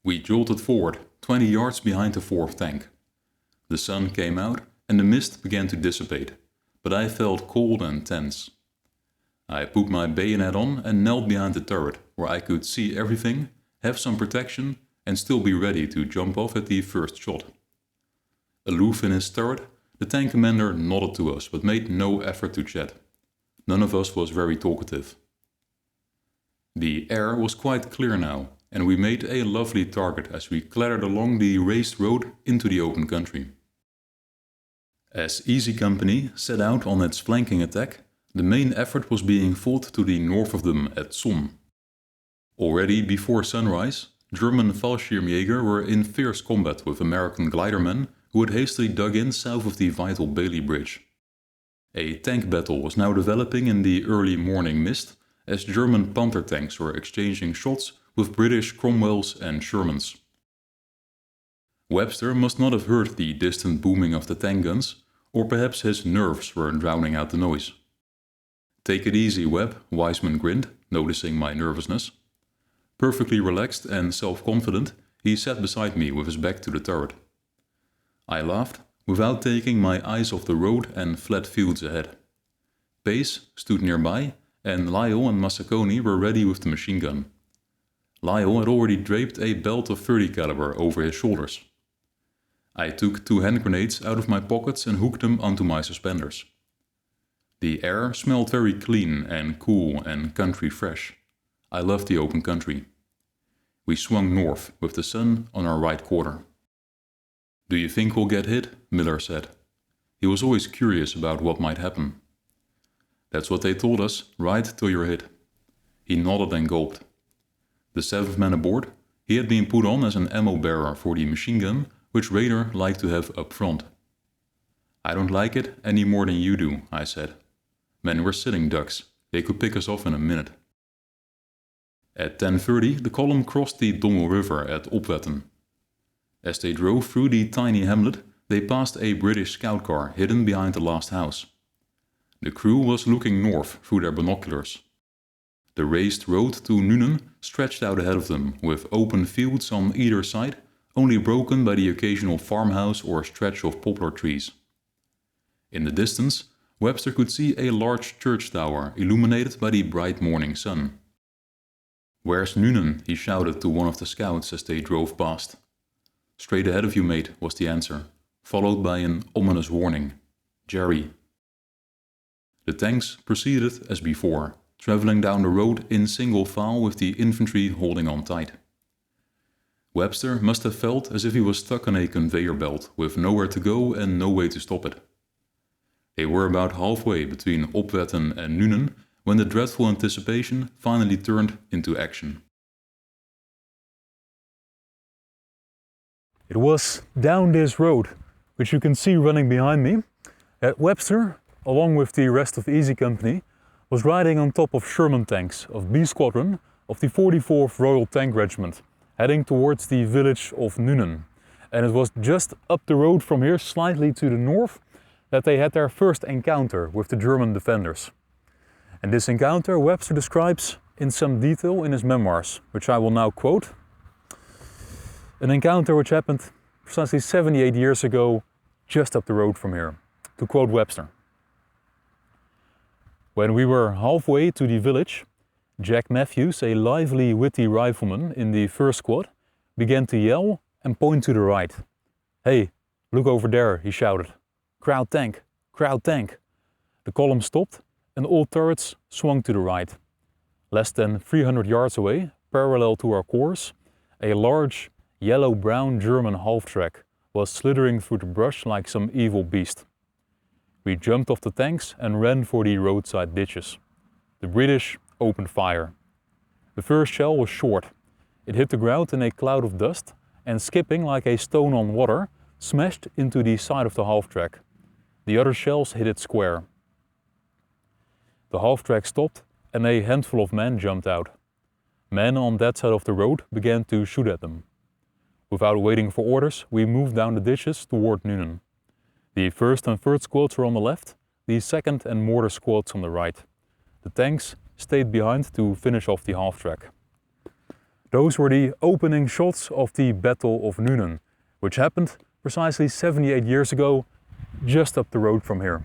We jolted forward, 20 yards behind the fourth tank. The sun came out and the mist began to dissipate, but I felt cold and tense. I put my bayonet on and knelt behind the turret, where I could see everything, have some protection, and still be ready to jump off at the first shot. Aloof in his turret, the tank commander nodded to us but made no effort to chat. None of us was very talkative. The air was quite clear now, and we made a lovely target as we clattered along the raised road into the open country. As Easy Company set out on its flanking attack, the main effort was being fought to the north of them at Somme. Already before sunrise, German Fallschirmjäger were in fierce combat with American glidermen who had hastily dug in south of the vital Bailey Bridge. A tank battle was now developing in the early morning mist as German Panther tanks were exchanging shots with British Cromwells and Shermans. Webster must not have heard the distant booming of the tank guns, or perhaps his nerves were drowning out the noise. "Take it easy, Webb," Wiseman grinned, noticing my nervousness. Perfectly relaxed and self-confident, he sat beside me with his back to the turret. I laughed, without taking my eyes off the road and flat fields ahead. Pace stood nearby, and Lyle and Massaconi were ready with the machine gun. Lyle had already draped a belt of .30 caliber over his shoulders. I took 2 hand grenades out of my pockets and hooked them onto my suspenders. The air smelled very clean and cool and country fresh. I loved the open country. We swung north with the sun on our right quarter. "Do you think we'll get hit?" Miller said. He was always curious about what might happen. "That's what they told us, right till you're hit." He nodded and gulped. The 7th man aboard, he had been put on as an ammo bearer for the machine gun, which Raider liked to have up front. "I don't like it any more than you do," I said. "Men were sitting ducks. They could pick us off in a minute." At 10:30, the column crossed the Dommel River at Opwetten. As they drove through the tiny hamlet, they passed a British scout car hidden behind the last house. The crew was looking north through their binoculars. The raised road to Nuenen stretched out ahead of them, with open fields on either side, only broken by the occasional farmhouse or stretch of poplar trees. In the distance, Webster could see a large church tower illuminated by the bright morning sun. "Where's Nuenen?" he shouted to one of the scouts as they drove past. "Straight ahead of you, mate," was the answer, followed by an ominous warning. "Jerry." The tanks proceeded as before, traveling down the road in single file with the infantry holding on tight. Webster must have felt as if he was stuck on a conveyor belt with nowhere to go and no way to stop it. They were about halfway between Opwetten and Nuenen when the dreadful anticipation finally turned into action. It was down this road, which you can see running behind me, that Webster, along with the rest of Easy Company, was riding on top of Sherman tanks of B Squadron of the 44th Royal Tank Regiment, heading towards the village of Nuenen. And it was just up the road from here, slightly to the north, that they had their first encounter with the German defenders. And this encounter Webster describes in some detail in his memoirs, which I will now quote. An encounter which happened precisely 78 years ago, just up the road from here. To quote Webster: "When we were halfway to the village, Jack Matthews, a lively, witty rifleman in the 1st squad, began to yell and point to the right. 'Hey, look over there,' he shouted. 'Crowd tank, crowd tank.' The column stopped and all turrets swung to the right. Less than 300 yards away, parallel to our course, a large, yellow-brown German half-track was slithering through the brush like some evil beast. We jumped off the tanks and ran for the roadside ditches. The British opened fire. The first shell was short. It hit the ground in a cloud of dust and, skipping like a stone on water, smashed into the side of the half-track. The other shells hit it square. The half-track stopped and a handful of men jumped out. Men on that side of the road began to shoot at them. Without waiting for orders, we moved down the ditches toward Nuenen. The 1st and 3rd squads were on the left, the 2nd and mortar squads on the right. The tanks stayed behind to finish off the half-track. Those were the opening shots of the Battle of Nuenen, which happened precisely 78 years ago, just up the road from here.